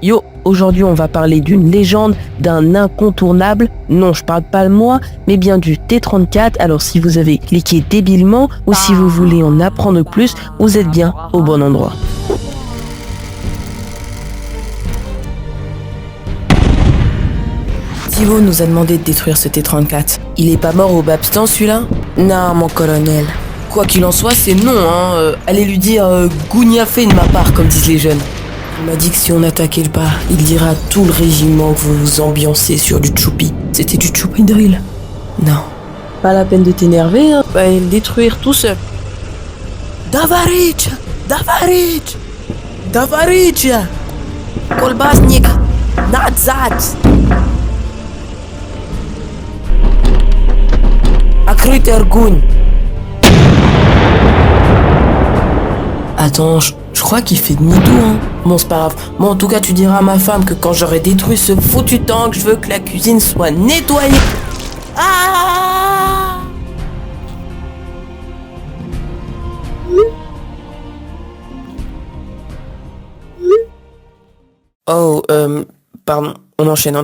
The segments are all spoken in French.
Yo, aujourd'hui on va parler d'une légende, d'un incontournable. Non, je parle pas de moi, mais bien du T-34. Alors si vous avez cliqué débilement ou si vous voulez en apprendre plus, vous êtes bien au bon endroit. Thibaut nous a demandé de détruire ce T-34. Il est pas mort au Babstan celui-là? Non, mon colonel. Quoi qu'il en soit, c'est non, hein. Allez lui dire gougnaffé de ma part, comme disent les jeunes. Il m'a dit que si on attaquait le bas, il dira à tout le régiment que vous vous ambiancez sur du choupi. C'était du choupi drill. Non. Pas la peine de t'énerver, hein. Va le détruire tout seul. Davaric! Davaric! Davaric! Kolbasnik! Nadzat! Akrutergun! Attends, je crois qu'il fait demi-tour, hein. Bon, c'est pas grave. Bon, en tout cas, tu diras à ma femme que quand j'aurai détruit ce foutu tank, je veux que la cuisine soit nettoyée. Ah! Oh, pardon. On enchaîne.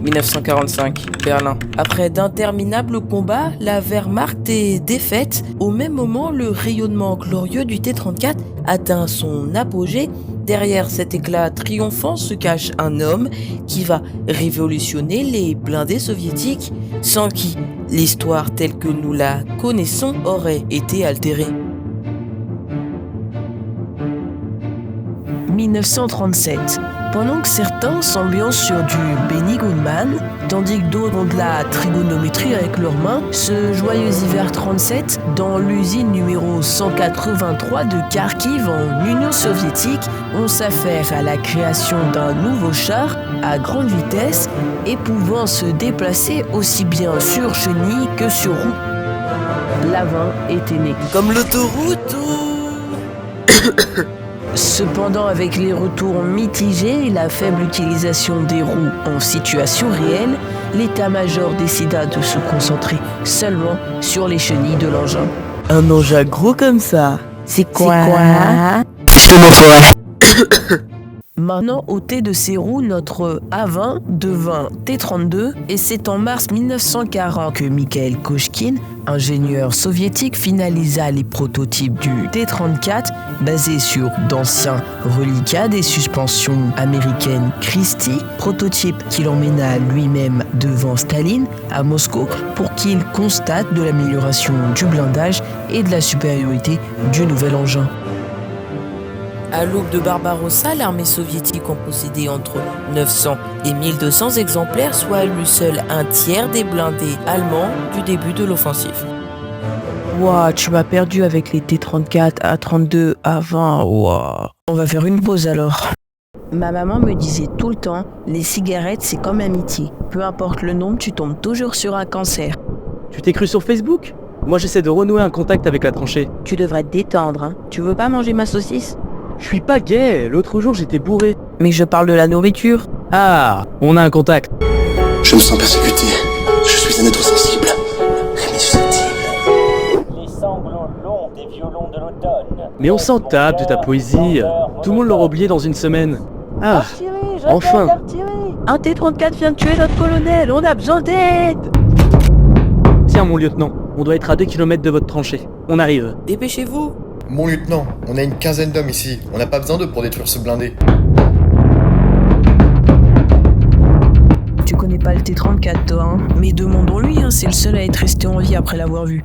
1945, Berlin. Après d'interminables combats, la Wehrmacht est défaite. Au même moment, le rayonnement glorieux du T-34 atteint son apogée. Derrière cet éclat triomphant se cache un homme qui va révolutionner les blindés soviétiques, sans qui l'histoire telle que nous la connaissons aurait été altérée. 1937. Pendant que certains s'ambiancent sur du Benny Goodman, tandis que d'autres ont de la trigonométrie avec leurs mains, ce joyeux hiver 37, dans l'usine numéro 183 de Kharkiv en Union soviétique, on s'affaire à la création d'un nouveau char à grande vitesse et pouvant se déplacer aussi bien sur chenille que sur roue. L'avant était né. Comme l'autoroute ou... Cependant, avec les retours mitigés et la faible utilisation des roues en situation réelle, l'état-major décida de se concentrer seulement sur les chenilles de l'engin. Un engin gros comme ça. C'est quoi? Je te montrerai. Maintenant, ôté de ses roues, notre A20 devint T-32 et c'est en mars 1940 que Mikhail Koshkin, ingénieur soviétique, finalisa les prototypes du T-34 basés sur d'anciens reliquats des suspensions américaines Christie, prototype qu'il emmena lui-même devant Staline à Moscou pour qu'il constate de l'amélioration du blindage et de la supériorité du nouvel engin. À l'aube de Barbarossa, l'armée soviétique en possédait entre 900 et 1200 exemplaires, soit à lui seul un tiers des blindés allemands du début de l'offensive. Ouah, tu m'as perdu avec les T-34, A-32, A-20, ouah. On va faire une pause alors. Ma maman me disait tout le temps, les cigarettes c'est comme amitié. Peu importe le nombre, tu tombes toujours sur un cancer. Tu t'es cru sur Facebook? Moi j'essaie de renouer un contact avec la tranchée. Tu devrais te détendre, hein. Tu veux pas manger ma saucisse? Je suis pas gay, l'autre jour j'étais bourré. Mais je parle de la nourriture. Ah, on a un contact. Je me sens persécuté. Je suis un être sensible. Très susceptible. Les sanglots longs des violons de l'automne. Mais on s'en tape de ta poésie. Tout le monde l'aura oublié dans une semaine. Ah, enfin. Un T-34 vient de tuer notre colonel, on a besoin d'aide. Tiens mon lieutenant, on doit être à 2 km de votre tranchée. On arrive. Dépêchez-vous. Mon lieutenant, on a une quinzaine d'hommes ici. On n'a pas besoin d'eux pour détruire ce blindé. Tu connais pas le T-34 toi, hein? Mais demandons-lui, hein, c'est le seul à être resté en vie après l'avoir vu.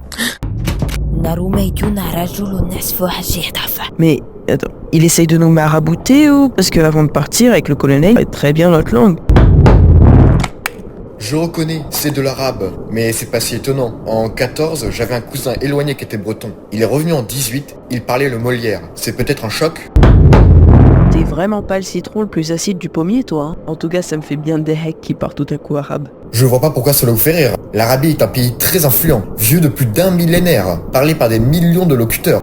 Mais, attends, il essaye de nous marabouter ou... Parce qu'avant de partir avec le colonel, il parle très bien notre langue. Je reconnais, c'est de l'arabe, mais c'est pas si étonnant. En 14, j'avais un cousin éloigné qui était breton. Il est revenu en 18, il parlait le Molière. C'est peut-être un choc? T'es vraiment pas le citron le plus acide du pommier, toi, hein? En tout cas, ça me fait bien des hecks qui partent tout à coup arabe. Je vois pas pourquoi cela vous fait rire. L'Arabie est un pays très influent, vieux de plus d'un millénaire, parlé par des millions de locuteurs.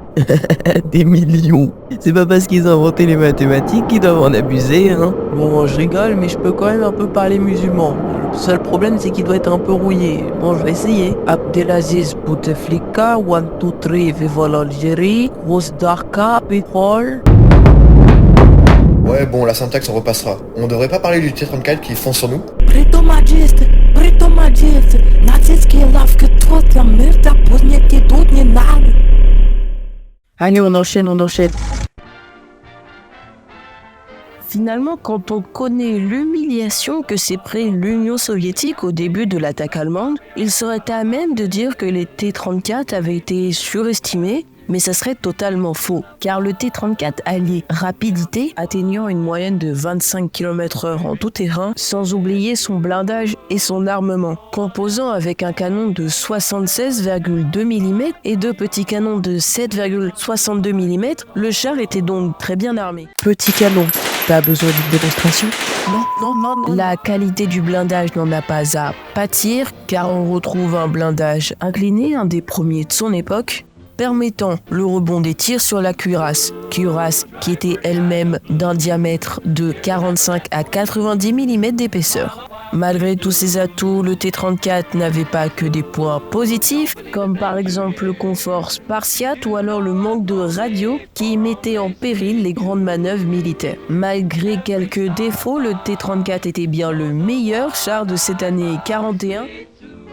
Des millions. C'est pas parce qu'ils ont inventé les mathématiques qu'ils doivent en abuser, hein. Bon, je rigole, mais je peux quand même un peu parler musulman. Le seul problème, c'est qu'il doit être un peu rouillé. Bon, je vais essayer. Abdelaziz Bouteflika, 1, 2, 3, viva l'Algérie, Wasdaka, Pétrole. Ouais, bon, la syntaxe, on repassera. On devrait pas parler du T-34 qui fonce sur nous? Allez, on enchaîne. Finalement, quand on connaît l'humiliation que s'est pris l'Union soviétique au début de l'attaque allemande, il serait à même de dire que les T-34 avaient été surestimés, mais ça serait totalement faux, car le T-34 alliait rapidité, atteignant une moyenne de 25 km/h en tout terrain, sans oublier son blindage et son armement. Composant avec un canon de 76,2 mm et deux petits canons de 7,62 mm, le char était donc très bien armé. Petit canon, t'as besoin d'une démonstration? Non. La qualité du blindage n'en a pas à pâtir, car on retrouve un blindage incliné, un des premiers de son époque, permettant le rebond des tirs sur la cuirasse qui était elle-même d'un diamètre de 45 à 90 mm d'épaisseur. Malgré tous ces atouts, le T-34 n'avait pas que des points positifs, comme par exemple le confort spartiate ou alors le manque de radio qui mettait en péril les grandes manœuvres militaires. Malgré quelques défauts, le T-34 était bien le meilleur char de cette année 41.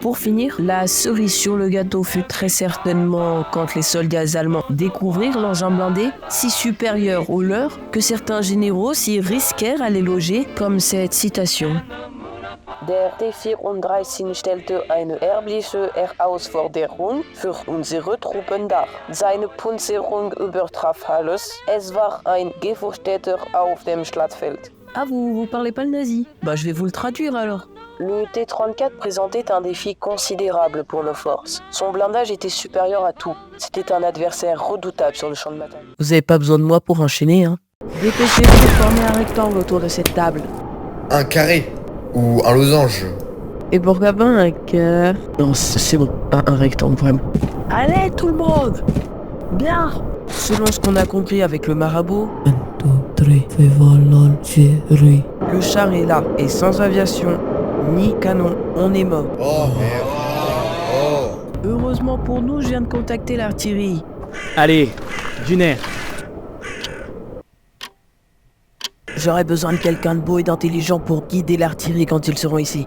Pour finir, la cerise sur le gâteau fut très certainement quand les soldats allemands découvrirent l'engin blindé, si supérieur au leur que certains généraux s'y risquèrent à les loger, comme cette citation. Der T-34 stellte eine erbliche Herausforderung für unsere Truppen dar. Seine Panzerung übertraf alles. Es war ein Gefürchteter auf dem Schlachtfeld. Ah, vous parlez pas le nazi? Bah, je vais vous le traduire alors. Le T-34 présentait un défi considérable pour nos forces. Son blindage était supérieur à tout. C'était un adversaire redoutable sur le champ de bataille. Vous avez pas besoin de moi pour enchaîner, hein? Dépêchez-vous de former un rectangle autour de cette table. Un carré ou un losange. Et pourquoi pas un cœur? Non, c'est bon, un rectangle vraiment. Allez tout le monde! Bien! Selon ce qu'on a compris avec le marabout, 1, 2, 3, fais voler, chérie. Le char est là, et sans aviation, ni canon, on est mort. Oh merde. Heureusement pour nous, je viens de contacter l'artillerie. Allez, du nerf. J'aurais besoin de quelqu'un de beau et d'intelligent pour guider l'artillerie quand ils seront ici.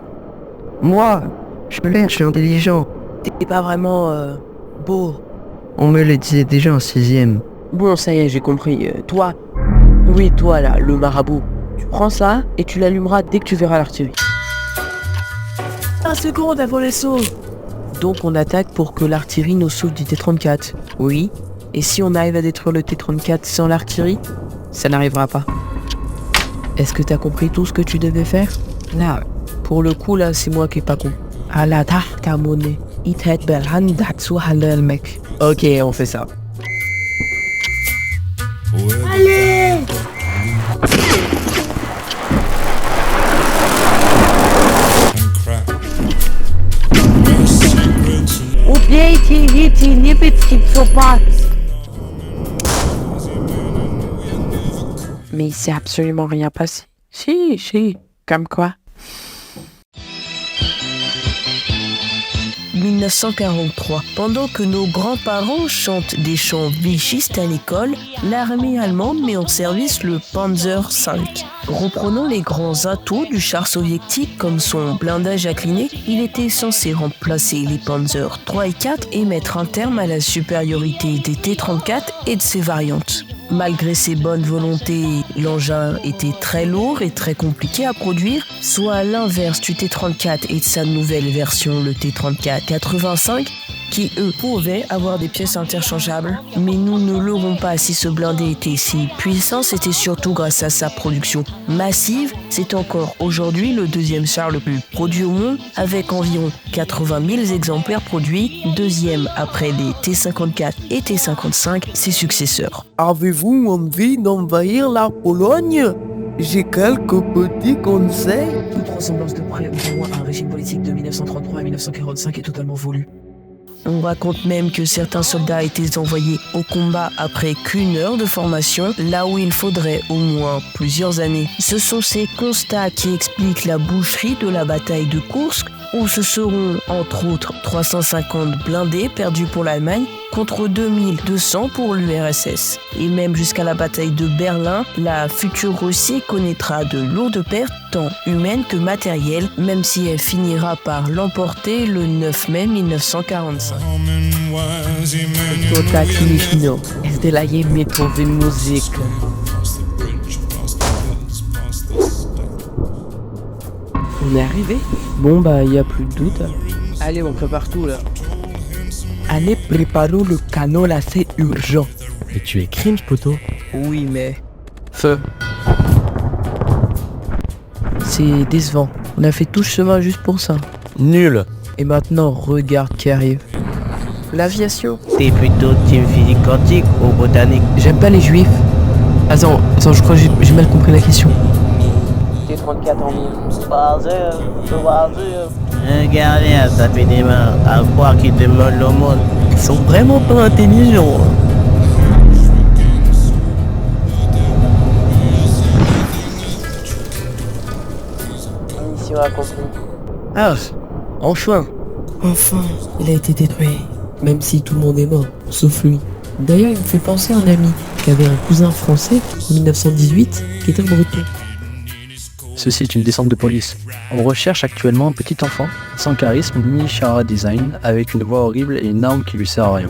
Moi, je suis intelligent. T'es pas vraiment, beau. On me le disait déjà en 6ème. Bon, ça y est, j'ai compris. Toi là, le marabout. Tu prends ça et tu l'allumeras dès que tu verras l'artillerie. 1 seconde avant les sauts. Donc on attaque pour que l'artillerie nous sauve du T-34. Oui. Et si on arrive à détruire le T-34 sans l'artillerie, ça n'arrivera pas. Est-ce que t'as compris tout ce que tu devais faire? Là, pour le coup là, c'est moi qui est pas con. Ala tahta monnaie. Ok, on fait ça. Allez! Mais il s'est absolument rien passé. Si, comme quoi. 1943. Pendant que nos grands-parents chantent des chants vichistes à l'école, l'armée allemande met en service le Panzer V. Reprenant les grands atouts du char soviétique comme son blindage incliné, il était censé remplacer les Panzer 3 et 4 et mettre un terme à la supériorité des T-34 et de ses variantes. Malgré ses bonnes volontés, l'engin était très lourd et très compliqué à produire, soit à l'inverse du T-34 et de sa nouvelle version, le T-34-85, qui eux pouvaient avoir des pièces interchangeables. Mais nous ne l'aurons pas si ce blindé était si puissant, c'était surtout grâce à sa production massive. C'est encore aujourd'hui le deuxième char le plus produit au monde, avec environ 80 000 exemplaires produits, deuxième après les T-54 et T-55, ses successeurs. Avez-vous envie d'envahir la Pologne? J'ai quelques petits conseils. Toute ressemblance de près ou loin à un régime politique de 1933 à 1945 est totalement voulu. On raconte même que certains soldats étaient envoyés au combat après qu'une heure de formation, là où il faudrait au moins plusieurs années. Ce sont ces constats qui expliquent la boucherie de la bataille de Koursk, où ce seront entre autres 350 blindés perdus pour l'Allemagne contre 2200 pour l'URSS. Et même jusqu'à la bataille de Berlin, la future Russie connaîtra de lourdes pertes tant humaines que matérielles, même si elle finira par l'emporter le 9 mai 1945. Tota Cligno, este la Beethoven musique. On est arrivé? Bon bah y a plus de doute. Allez, on prépare tout là. Allez, préparons le canon là, c'est urgent. Et tu es cringe, poto. Oui, mais Feu. c'est décevant. On a fait tout ce chemin juste pour ça. Nul. Et maintenant, regarde qui arrive. L'aviation. T'es plutôt team physique quantique ou botanique? J'aime pas les juifs. Attends, je crois que j'ai mal compris la question. T-34 en mille. Vas-y. Regardez à taper des mains, à croire qu'ils te volent le monde. Ils sont vraiment pas intelligents. Mission accomplie. Ah, enfin. Enfin, il a été détruit. Même si tout le monde est mort, sauf lui. D'ailleurs, il me fait penser à un ami qui avait un cousin français en 1918 qui était un breton. Ceci est une descente de police. On recherche actuellement un petit enfant, sans charisme ni chara design, avec une voix horrible et une arme qui lui sert à rien.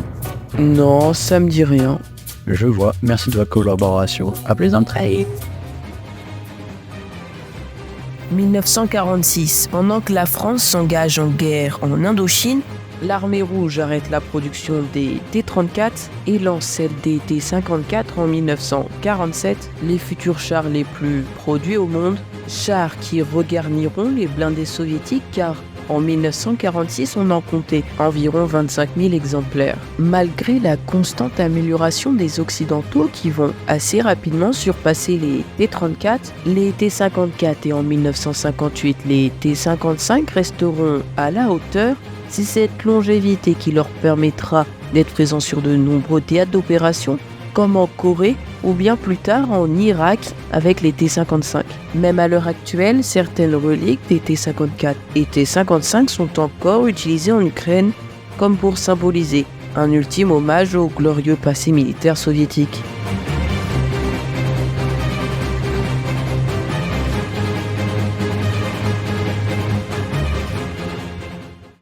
Non, ça me dit rien. Je vois, merci de votre collaboration. À plaisanterie. 1946, pendant que la France s'engage en guerre en Indochine, L'armée rouge arrête la production des T-34 et lance celle des T-54 en 1947, les futurs chars les plus produits au monde, chars qui regarniront les blindés soviétiques car en 1946 on en comptait environ 25 000 exemplaires. Malgré la constante amélioration des Occidentaux qui vont assez rapidement surpasser les T-34, les T-54 et en 1958 les T-55 resteront à la hauteur. C'est cette longévité qui leur permettra d'être présents sur de nombreux théâtres d'opération, comme en Corée ou bien plus tard en Irak avec les T-55. Même à l'heure actuelle, certaines reliques des T-54 et T-55 sont encore utilisées en Ukraine comme pour symboliser un ultime hommage au glorieux passé militaire soviétique.